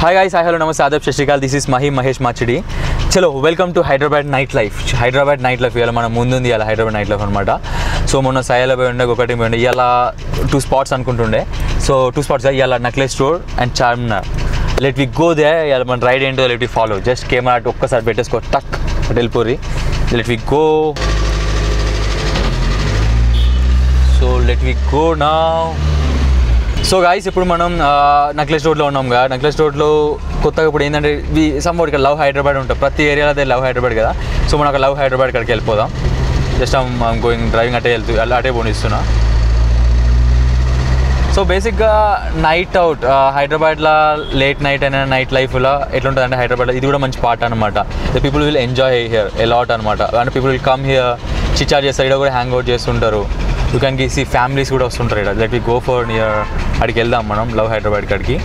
Hi guys, hi hello, namaste, adab, shashikal. This is Mahesh Machidi. Chalo, welcome to Hyderabad nightlife. Hyderabad nightlife ఇయాల మన ముందుంది ఇయాల Hyderabad night life అనమాట. So మొన్న సాయిలో పోయి ఉండే ఒకటి పోయి ఉండే ఇయాల 2 spots అనుకుంటుండే. సో 2 spots ఇయాల Necklace Road and Charminar. Let we go there. ఇయాల మన రైడ్ ఏంటో let we follow. Just camera ఒక్కసారి పెట్టేసుకో టక్ వెళ్ళిపోరి. Let we go. So let we go now. So guys ఇప్పుడు మనం నెక్లెస్ రోడ్లో ఉన్నాం కదా. నెక్లెస్ రోడ్లో కొత్తగా ఇప్పుడు ఏంటంటే సమ్వాట్ ఇక్కడ లవ్ హైదరాబాద్ ఉంటుంది. ప్రతి ఏరియాలో అదే లవ్ హైదరాబాద్ కదా. సో మనం ఒక లవ్ హైదరాబాద్ కాడికి వెళ్ళిపోదాం. జస్ట్ గోయింగ్ డ్రైవింగ్ అటే పోనిస్తున్నా. సో బేసిక్గా నైట్ అవుట్ హైదరాబాద్లో లేట్ నైట్ అయినా నైట్ లైఫ్లో ఎట్లుంటుంది అంటే హైదరాబాద్లో ఇది కూడా మంచి పార్ట్ అనమాట. The people will enjoy here a lot అనమాట. And people will come here chit chat చేస్తారు. ఇక్కడ కూడా హ్యాంగ్ అవుట్ చేస్తుంటారు. యూ క్యాన్ సీ ఫ్యామిలీస్ కూడా వస్తుంటారు ఇక్కడ. Let we go for near అక్కడికి వెళ్దాం మనం లవ్ హైదరాబాద్ కాడికి.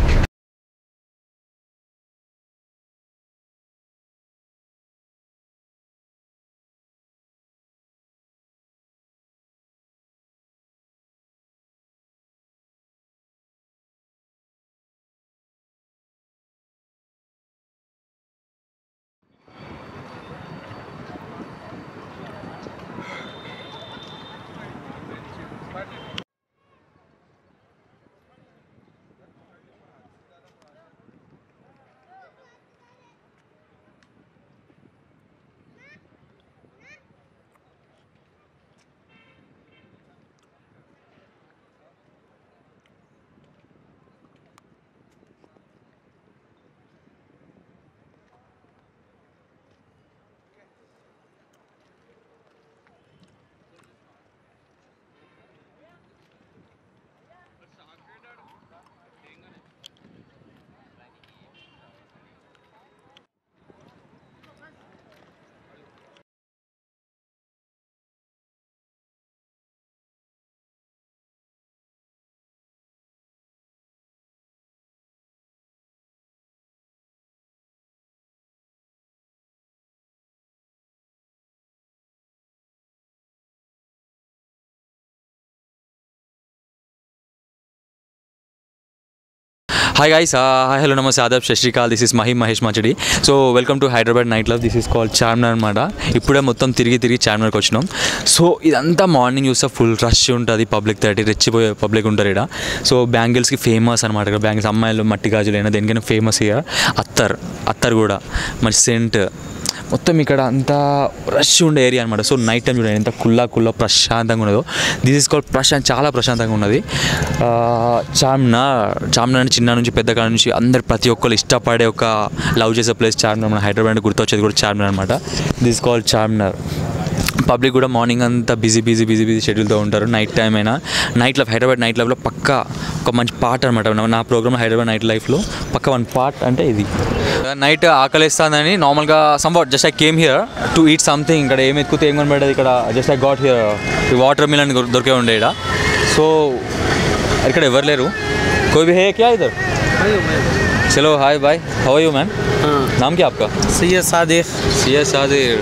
Hi guys, hi hello namaste adab shashikal. This is Mahesh Machidi. So welcome to Hyderabad nightlife. This is called Charminar అనమాట. ఇప్పుడే మొత్తం తిరిగి చార్మినార్కి వచ్చినాం. సో ఇదంతా మార్నింగ్ చూస్తే ఫుల్ రష్ ఉంటుంది. పబ్లిక్ తోటి రెచ్చిపోయే పబ్లిక్ ఉంటారు ఇక్కడ. సో బ్యాంగిల్స్కి ఫేమస్ అనమాట. ఇక్కడ బ్యాంగిల్స్ అమ్మాయిలు మట్టి గాజులు అయినా దేనికైనా ఫేమస్ ఇక అత్తర్ కూడా మంచి సెంట్ మొత్తం ఇక్కడ అంతా రష్ ఉండే ఏరియా అనమాట. సో నైట్ టైం చూడండి ఎంత కుల్లా ప్రశాంతంగా ఉన్నదో. దిస్ ఈస్ కాల్డ్ చాలా ప్రశాంతంగా ఉన్నది. చార్మినార్ చిన్న నుంచి పెద్ద కాడ నుంచి అందరు ప్రతి ఒక్కరు ఇష్టపడే ఒక లవ్ చేసే ప్లేస్ చార్మినార్. మన హైదరాబాద్ గుర్తొచ్చేది కూడా చార్మినార్ అనమాట. This is called Charminar. Public కూడా మార్నింగ్ అంతా బిజీ షెడ్యూల్తో ఉంటారు. నైట్ టైం అయినా నైట్ లైఫ్ హైదరాబాద్ నైట్ లైఫ్లో పక్కా ఒక మంచి పార్ట్ అనమాట. నా ప్రోగ్రామ్ హైదరాబాద్ నైట్ లైఫ్లో పక్క వన్ పార్ట్ అంటే ఇది. నైట్ ఆకలిస్తుందని నార్మల్గా somewhat just I came here to eat something. ఇక్కడ ఏం ఎత్తుకుతే ఏం కొనబడేది ఇక్కడ. జస్ట్ ఐ గాట్ హియర్ ఈ వాటర్ మిలన్ దొరికే ఉండే ఇక్కడ. సో ఇక్కడ ఎవరు లేరు. कोई भी है क्या इधर? चलो hi bye, how are you man? नाम क्या आपका? सैयद सादिर.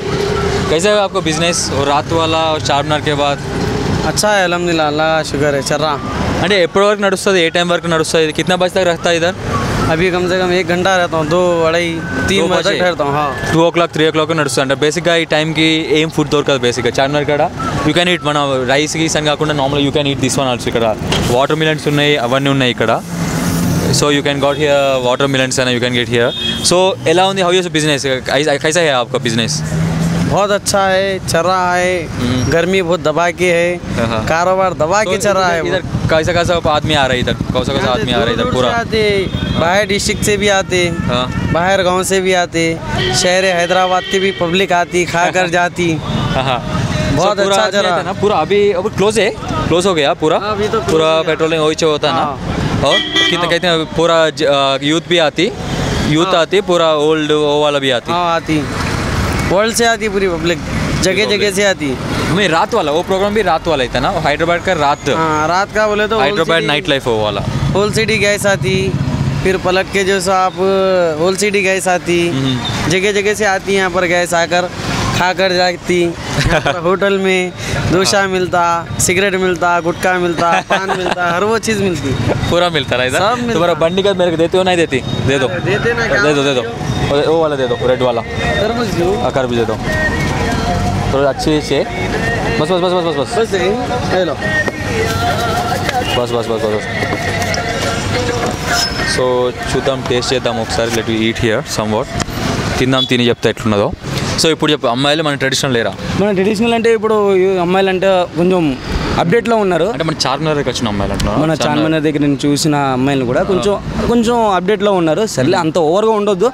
कैसा है आपका बिजनेस और रात वाला और चारमीनार के बाद? अच्छा है अल्हम्दुलिल्लाह, अल्लाह का शुक्र है, चल रहा. అంటే ఎప్పటి వరకు నడుస్తుంది? ఏ టైం వరకు నడుస్తుంది? कितना बजे तक रहता है इधर? अभी कम से कम 1 घंटा रहता हूँ, 2, 2:30, 3 बजे तक ठहरता हूँ. हाँ 2 o'clock 3 o'clock నడుస్తుంది. అంటే బేసిక్గా ఈ టైంకి ఏం ఫుడ్ దొరకదు. బేసిక్గా చార్మినార్ కాడ యూ క్యాన్ ఈట్ మన రైస్ గీస్ అని కాకుండా normal you can eat this one also. ఇక్కడ వాటర్ మిలన్స్ ఉన్నాయి, అవన్నీ ఉన్నాయి ఇక్కడ. So you can got here watermelons है ना, you can get here. So ఎలా ఉంది? How is business? कैसा है आपका बिजनेस? बहुत अच्छा है, चल रहा है. गर्मी बहुत दबा के है, कारोबार दबा के चल रहा है. इधर कैसा आदमी आ रहा है? इधर कैसा आदमी आ रहा है? इधर पूरा आते, बाहर डिस्ट्रिक्ट से भी आते, बाहर गांव से भी आते, शहर हैदराबाद की भी पब्लिक आती, खा कर जाती. बहुत अच्छा चल रहा है ना पूरा. अभी क्लोज हो गया पूरा. पूरा पेट्रोलिंग वही होता है ना. और कितना कहते हैं पूरा यूथ भी आती पूरा ओल्ड वो वाला भी आती. हाँ आती, वर्ल्ड से आती पूरी पब्लिक, जगह से आती. मैं रात वाला वो प्रोग्राम भी रात वाला ही था ना, हैदराबाद का रात का बोले तो हैदराबाद नाइट लाइफ वो वाला. होल सिटी गैस आती, फिर पलट के जो सो आप होल सिटी गैस आती, जगह से आती. यहाँ पर गैस आकर खाकर जाती. होटल में डोसा मिलता, सिगरेट मिलता, गुटखा मिलता, पान मिलता, हर वो चीज़ मिलती. पूरा मिलता है इधर? सब मिलता तुम्हारा बंडी का मेरे को देते हो नहीं देती? दे दो देते ना, दे दो दे दो वो वाला दे दो रेड वाला तरबूज दो। आकार भी दे दो थोड़ा अच्छी से बस बस बस बस बस बस बस hello bus bus bus bus so చూద్దాం టేస్ట్ చేద్దాం ఒకసారి let eat here some what తిందాం తిని చెప్తే ఎట్లున్నదో సో ఇప్పుడు చెప్పు అమ్మాయిలు మన ట్రెడిషనల్ లేరా మన ట్రెడిషనల్ అంటే ఇప్పుడు అమ్మాయిలు అంటే కొంచెం అప్డేట్లో ఉన్నారు అంటే మన చార్మినార్ దగ్గర వచ్చిన అమ్మాయిలు అంటున్నారు మన చార్మినార్ దగ్గర నేను చూసిన అమ్మాయిలు కూడా కొంచెం అప్డేట్లో ఉన్నారు సర్లే అంత ఓవర్గా ఉండొద్దు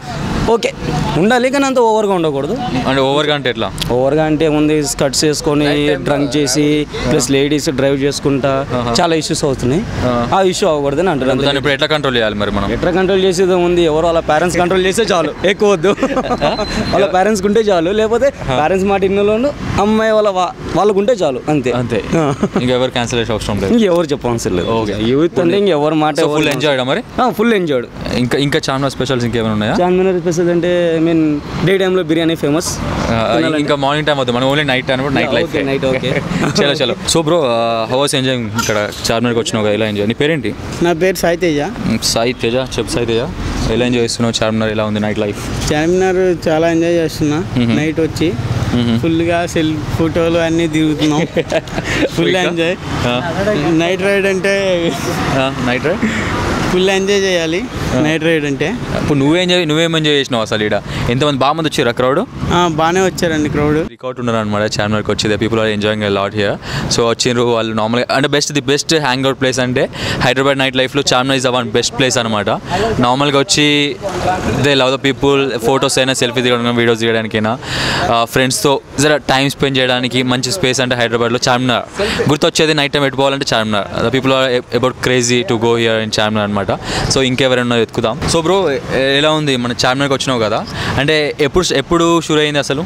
ఓకే ఉండాలి కానీ అంత ఓవర్గా ఉండకూడదు అంటే ఓవర్గా అంటే ఎట్లా ఓవర్గా అంటే ఉంది స్కర్ట్స్ వేసుకొని డ్రంక్ చేసి ప్లస్ లేడీస్ డ్రైవ్ చేసుకుంటా చాలా ఇష్యూస్ అవుతున్నాయి ఆ ఇష్యూ అవ్వకూడదు అని అంటారు దాన్ని ఇప్పుడు ఎట్లా కంట్రోల్ చేయాలి మరి మనం ఎట్లా కంట్రోల్ చేసేది ఉంది ఎవరు వాళ్ళ పేరెంట్స్ కంట్రోల్ చేస్తే చాలు ఎక్కువ వద్దు వాళ్ళ పేరెంట్స్ ఉంటే చాలు లేకపోతే పేరెంట్స్ మాట ఇన్నోళ్ళు అమ్మాయి వాళ్ళకు ఉంటే చాలు అంతే అంతే ఇంకెవరు క్యాన్సిల్ చేసే అవసరం లేదు ఇంకెవరు చెప్పవసరం లేదు ఓకే యూత్ అంటే ఇంకెవరు మాట ఫుల్ ఎంజాయ్ మరి ఫుల్ ఎంజాయ్డ్ ఇంకా చార్మినార్ స్పెషల్స్ ఇంకేమైనా ఉన్నాయా చార్మినార్ స్పెషల్ అంటే ఐ మీన్ డే టైంలో బిర్యానీ ఫేమస్ ఇంకా మార్నింగ్ టైం వద్దు మనం only night time night life night okay చలో చలో so bro how was enjoy ఇక్కడ చార్మినార్కి వచ్చినావు ఎలా ఎంజాయ్ నీ పేరేంటి నా పేరు సాయి తేజ సాయి తేజ చెప్పు సాయి తేజ ఎలా ఎంజాయ్ చేస్తున్నావు చార్మినార్ ఎలా ఉంది నైట్ లైఫ్ చార్మినార్ చాలా ఎంజాయ్ చేస్తున్నా నైట్ వచ్చి ఫుల్గా ఫోటోలు అన్నీ దిగుతున్నాం ఫుల్ ఎంజాయ్ నైట్ రైడ్ అంటే నైట్ రైడ్ ఫుల్ ఎంజాయ్ చేయాలి నైట్ రైడ్ అంటే ఇప్పుడు నువ్వేం ఎంజాయ్ చేసినావు అసలు ఇక్కడ ఎంతమంది బాగా మంది వచ్చారు క్రౌడ్ బాగానే వచ్చారండి క్రౌడ్ రికార్డ్ ఉన్నారు అనమాట చార్మినార్కి వచ్చేది people are enjoying lot here so వచ్చిండ్రు వాళ్ళు నార్మల్గా అంటే బెస్ట్ హ్యాంగ్ అవుట్ ప్లేస్ అంటే హైదరాబాద్ నైట్ లైఫ్లో Charminar is one best place అనమాట నార్మల్గా వచ్చి they love the people photos అయినా సెల్ఫీ దిగడానికి వీడియోస్ తీయడానికైనా ఫ్రెండ్స్తో జర టైం స్పెండ్ చేయడానికి మంచి స్పేస్ అంటే హైదరాబాద్లో చార్మినార్ గుర్తొచ్చేది నైట్ టైం పెట్టుకోవాలంటే Charminar the people are about crazy to go here in Charminar అనమాట సో ఇంకెవరైనా వెతుకుదాం సో బ్రో ఎలా ఉంది మన చార్మినార్కి వచ్చినావు కదా అంటే ఎప్పుడు షూర్ అయింది అసలు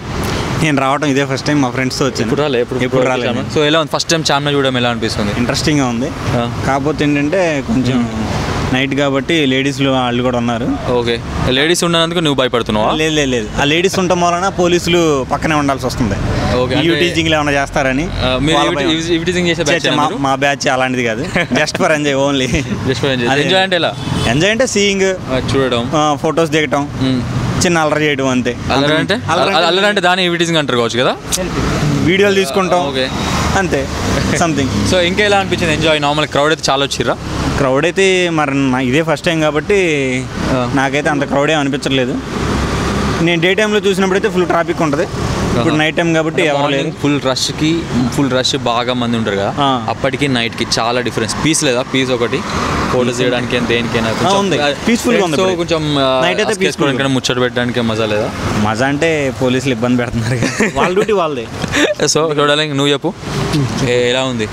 నేను రావడం ఇదే ఫస్ట్ టైం మా ఫ్రెండ్స్తో వచ్చాను ఎప్పుడు రాలేదు సో ఎలా ఉంది ఫస్ట్ టైం చార్మినార్ చూడడం ఎలా అనిపిస్తుంది ఇంట్రెస్టింగ్గా ఉంది కాకపోతే ఏంటంటే కొంచెం నైట్ కాబట్టి లేడీస్లు వాళ్ళు కూడా ఉన్నారు ఓకే లేడీస్ ఉన్నందుకు నువ్వు భయపడుతున్నావా లేదు ఆ లేడీస్ ఉండటం వలన పోలీసులు పక్కనే ఉండాల్సి వస్తుంది టీచింగ్లు ఏమైనా చేస్తారని మా బ్యాచ్ అలాంటిది కాదు just for enjoy only enjoy అంటే ఎలా ఎంజాయ్ అంటే సీయింగ్ చూడడం ఫొటోస్ దిగటం చిన్న అల్లరి చేయడం అంతే అల్లరి అంటే దాని ఎవిటీజింగ్ అంటారు కావచ్చు కదా వీడియోలు తీసుకుంటాం ఓకే అంతే సంథింగ్ సో ఇంకా ఎలా అనిపించింది ఎంజాయ్ నార్మల్ క్రౌడ్ అయితే చాలా వచ్చిర్రా క్రౌడ్ అయితే మరి ఇదే ఫస్ట్ టైం కాబట్టి నాకైతే అంత క్రౌడ్ ఏం అనిపించట్లేదు నేను డే టైంలో చూసినప్పుడైతే ఫుల్ ట్రాఫిక్ ఉంటుంది ఇప్పుడు నైట్ టైం కాబట్టి ఎవరు లేదు ఫుల్ రష్ బాగా మంది ఉంటారు కదా అప్పటికి నైట్కి చాలా డిఫరెన్స్ పీస్ లేదా పీస్ ఒకటి ఫోటోస్ చేయడానికి దేనికైనా పీస్ఫుల్గా ఉంది కొంచెం నైట్ అయితే పీస్ఫుల్ ముచ్చట పెట్టడానికి మజా లేదా మజా అంటే పోలీసులు ఇబ్బంది పెడుతున్నారు వాళ్ళ డ్యూటీ వాళ్ళదే సో చూడాలి నువ్వు చెప్పు ఎలా ఉంది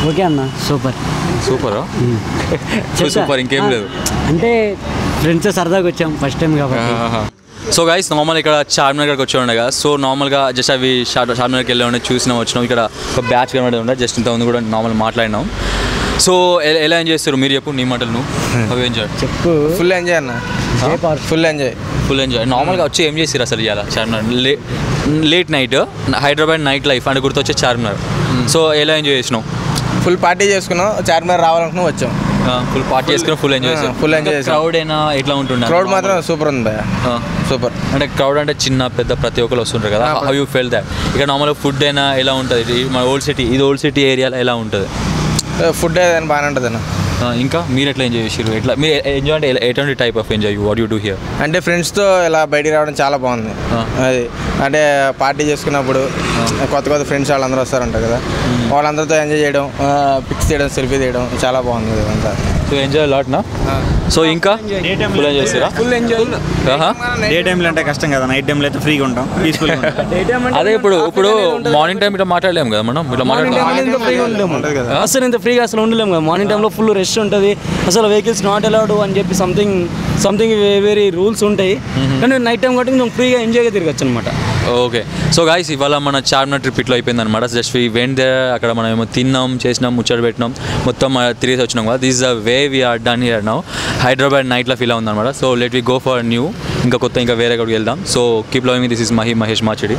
ఓకే అన్న సూపర్ ఇంకేం లేదు అంటే ఫ్రెండ్స్ సరదాగా వచ్చాం ఫస్ట్ టైం కాబట్టి సో గైస్ నార్మల్ ఇక్కడ చార్మినార్ దగ్గరికి వచ్చి ఉండే కదా సో నార్మల్గా జస్ట్ అవి చార్మినార్కి వెళ్ళి ఉండే వచ్చినాం ఇక్కడ ఒక బ్యాచ్ కనబడి ఉండే జస్ట్ ఇంత ఉంది కూడా నార్మల్ మాట్లాడినాం సో ఎలా ఎంజాయ్ చేస్తారు మీరు చెప్పు నీ మాటలు నువ్వు అవి ఎంజాయ్ చెప్పు ఫుల్ ఎంజాయ్ అన్న ఫుల్ ఎంజాయ్ నార్మల్గా వచ్చి ఏం చేస్తారు అసలు ఇవాళ Charminar late night Hyderabad night life అంటే గుర్తొచ్చే చార్మినార్ సో ఎలా ఎంజాయ్ చేసినావు ఫుల్ పార్టీ చేసుకున్నాం చార్మినార్ రావాలనుకున్నాం వచ్చాం ఫుల్ పార్టీ చేసుకుని ఫుల్ ఎంజాయ్ చేసాం క్రౌడ్ అయినా ఎట్లా ఉంటుండే క్రౌడ్ మాత్రం సూపర్ ఉంది భయ సూపర్ అంటే క్రౌడ్ అంటే చిన్న పెద్ద ప్రతి ఒక్కరు వస్తుంటారు కదా హౌ యూ ఫెల్ దాట్ ఇక్కడ నార్మల్గా ఫుడ్ అయినా ఎలా ఉంటుంది మన ఓల్డ్ సిటీ ఏరియాలో ఎలా ఉంటుంది ఫుడ్ ఏదైనా బాగానే ఉంటుంది అన్న ఇంకా మీరు ఎట్లా ఎంజాయ్ చేసారు ఎట్లా మీరు ఎంజాయ్ అంటే ఎటువంటి type of enjoy what you do here అంటే ఫ్రెండ్స్తో ఇలా బయటికి రావడం చాలా బాగుంది అది అంటే పార్టీ చేసుకున్నప్పుడు కొత్త ఫ్రెండ్స్ వాళ్ళందరూ వస్తారంట కదా వాళ్ళందరితో ఎంజాయ్ చేయడం పిక్స్ తీయడం సెల్ఫీ తీయడం చాలా బాగుంది ఇదంతా సో ఎంజాయ్ లాట్ నా సో ఇంకా ఫుల్ ఎంజాయ్ చేస్తారా ఫుల్ ఎంజాయ్ డే టైంలో అంటే కష్టం కదా నైట్ టైంలో అయితే ఫ్రీగా ఉంటాం పీస్ఫుల్గా అదే ఇప్పుడు మార్నింగ్ టైం ఇట్లా మాట్లాడలేము కదా మనం ఇట్లా మాట్లాడలేము అసలు ఇంత ఫ్రీగా అసలు ఉండలేము కదా మార్నింగ్ టైంలో ఫుల్ రష్ ఉంటుంది అసలు వెహికల్స్ నాట్ అలౌడ్ అని చెప్పి సంథింగ్ వేరే రూల్స్ ఉంటాయి కానీ నైట్ టైం కాబట్టి కొంచెం ఫ్రీగా ఎంజాయ్గా తిరగచ్చు అనమాట ఓకే సో గాయ్స్ ఇవాళ మన చార్మినార్ ట్రిప్ ఇట్లా అయిపోయింది అనమాట జస్ట్ వీ వెంట్ దే అక్కడ మనం ఏమో తిన్నాం చేసినాం ముచ్చట పెట్టినాం మొత్తం తిరిగేసి వచ్చినాం కదా this the way we are done here now Hyderabad night life ఇలా ఉందన్నమాట so let we go for new ఇంకా వేరే కూడా వెళ్దాం so keep loving this is Mahesh Machidi